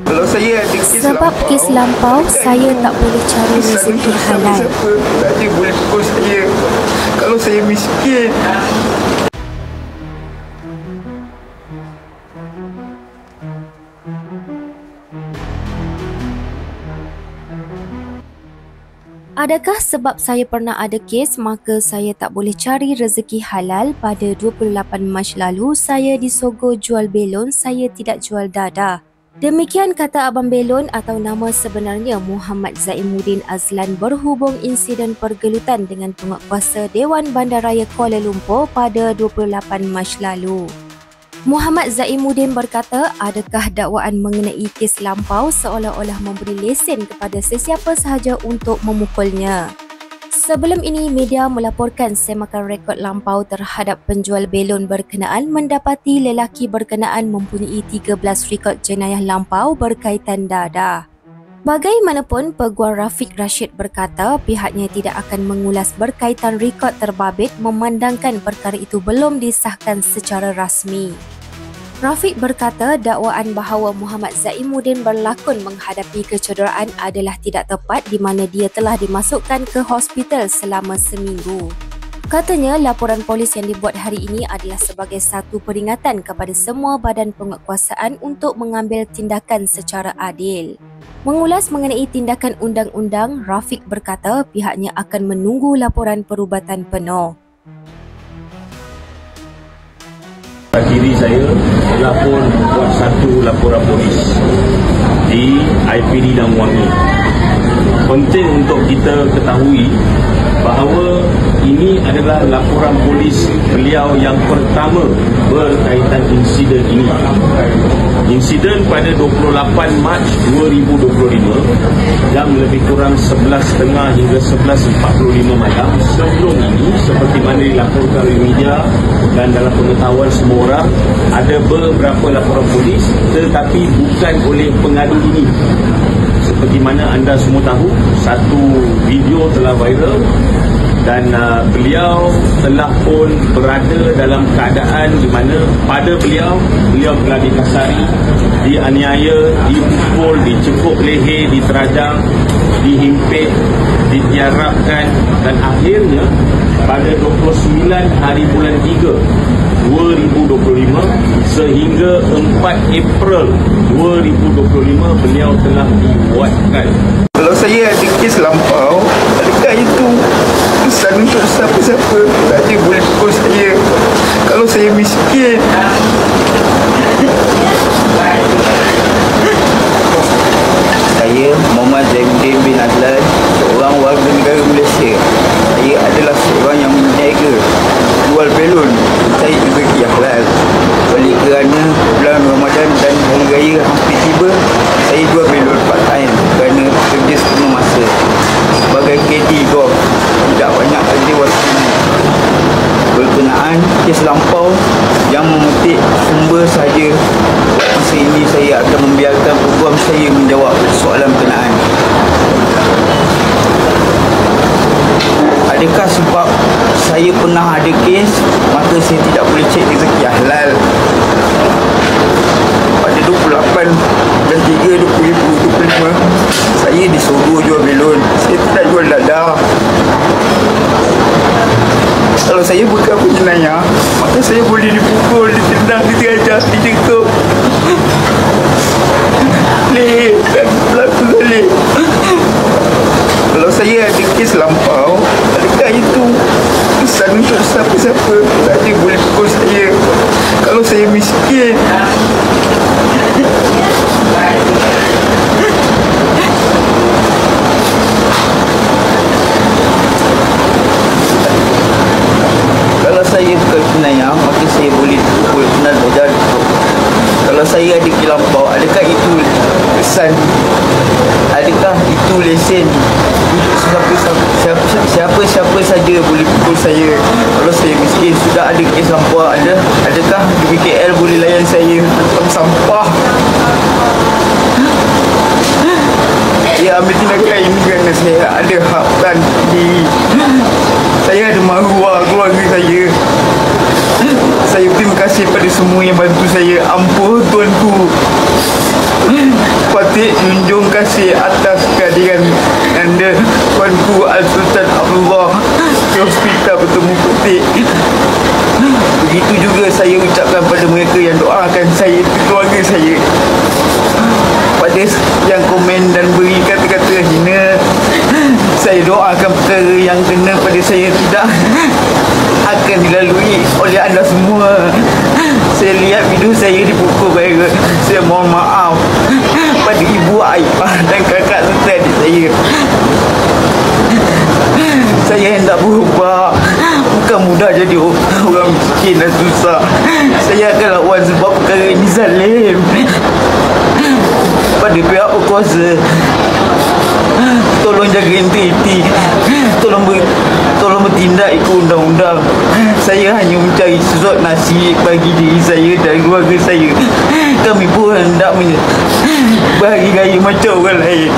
Kalau saya ada Sebab kes lampau, saya tak boleh cari rezeki halal. Tak ada boleh pukul saya. Kalau saya miskin. Adakah sebab saya pernah ada kes maka saya tak boleh cari rezeki halal? Pada 28 Mac lalu, saya disogok jual belon, saya tidak jual dadah. Demikian kata Abang Belon atau nama sebenarnya Muhammad Zaimuddin Azlan berhubung insiden pergelutan dengan penguatkuasa Dewan Bandaraya Kuala Lumpur pada 28 Mac lalu. Muhammad Zaimuddin berkata, adakah dakwaan mengenai kes lampau seolah-olah memberi lesen kepada sesiapa sahaja untuk memukulnya. Sebelum ini, media melaporkan semakan rekod lampau terhadap penjual belon berkenaan mendapati lelaki berkenaan mempunyai 13 rekod jenayah lampau berkaitan dadah. Bagaimanapun, Peguam Rafiq Rashid berkata pihaknya tidak akan mengulas berkaitan rekod terbabit memandangkan perkara itu belum disahkan secara rasmi. Rafiq berkata dakwaan bahawa Muhammad Zaimuddin berlakon menghadapi kecederaan adalah tidak tepat di mana dia telah dimasukkan ke hospital selama seminggu. Katanya laporan polis yang dibuat hari ini adalah sebagai satu peringatan kepada semua badan penguatkuasaan untuk mengambil tindakan secara adil. Mengulas mengenai tindakan undang-undang, Rafiq berkata pihaknya akan menunggu laporan perubatan penuh. Diri saya telah pun buat satu laporan polis di IPD dan Wangi. Penting untuk kita ketahui bahawa ini adalah laporan polis beliau yang pertama berkaitan insiden ini. Insiden pada 28 Mac 2025 jam lebih kurang 11.30 hingga 11.45 malam. Sebelum ini, seperti mana dilaporkan oleh media dan dalam pengetahuan semua orang, ada beberapa laporan polis tetapi bukan oleh pengadu ini. Seperti mana anda semua tahu, satu video telah viral dan beliau telah pun berada dalam keadaan di mana pada beliau telah dikasari, dianiaya, dipukul, dicekuk leher, diterajang, dihimpit, ditiarapkan dan akhirnya pada 29 hari bulan 3 2025 sehingga 4 April 2025 beliau telah dibuatkan. Kalau saya ada kes lampau, adakah itu pesan untuk siapa-siapa? Tak ada boleh pukul saya. Kalau saya miskin. Saya Muhammad Zaimuddin bin Azlan, seorang warga negara Malaysia. Saya adalah seorang yang berniaga jual belon. Saya juga halal. Oleh kerana bulan Ramadan dan Hari Raya hampir tiba, saya jual belon part time kerana kerja sepenuh masa. Sebagai KD golf, tidak banyak kerja waktu berkenaan kes lampau yang memetik sumber saja. Masa ini saya akan membiarkan peguam saya menjawab soalan berkenaan. Adakah sebab saya pernah ada kes maka saya tidak boleh cek rezeki halal? Pada 28 dan 3 2025 saya disuruh jual belon. Saya tidak jual dadah. Kalau saya bukan penjenayah, maka saya boleh dipukul, ditendang, diterajang, dicekuk. Leh, dan berlaku leh. Kalau saya ada kes lampau, adakah itu pesan untuk siapa-siapa? Tak ada boleh pukul saya. Kalau saya miskin. Kalau saya bukan penayang, maka saya boleh pukul penat badan. Kalau saya ada kes lampau, adakah itu pesan? Adakah itu lesen? Siapa saja boleh pukul saya. Kalau saya miskin, sudah ada kes lampau, adakah BKL boleh layan saya tentang sampah? Ya, ambil tindakan ini kerana saya ada harapan diri. Saya ada maruah keluarga saya. Saya terima kasih pada semua yang bantu saya. Ampun tuanku. patut junjung kasih atas kehadiran anda Tuanku Al-Sultan Abdullah di Hospital Bertemu Putih. Begitu juga saya ucapkan pada mereka yang doakan saya, keluarga saya. Pada yang komen dan beri kata-kata hina, saya doakan perkara yang kena pada saya tidak akan dilalui oleh anda semua. Saya lihat video saya dipukul mereka. Saya mohon maaf pada ibu, ayah dan kakak serta adik saya. Saya hendak berubah. Bukan mudah jadi orang miskin dan susah. Saya akan lawan sebab perkara ini zalim. Pada pihak berkuasa, tolong jaga integriti. Tolong bertindak ikut undang-undang. Saya hanya mencari sesuatu nasib bagi diri saya dan keluarga saya. Kami pun hendak berhari raya macam orang lain.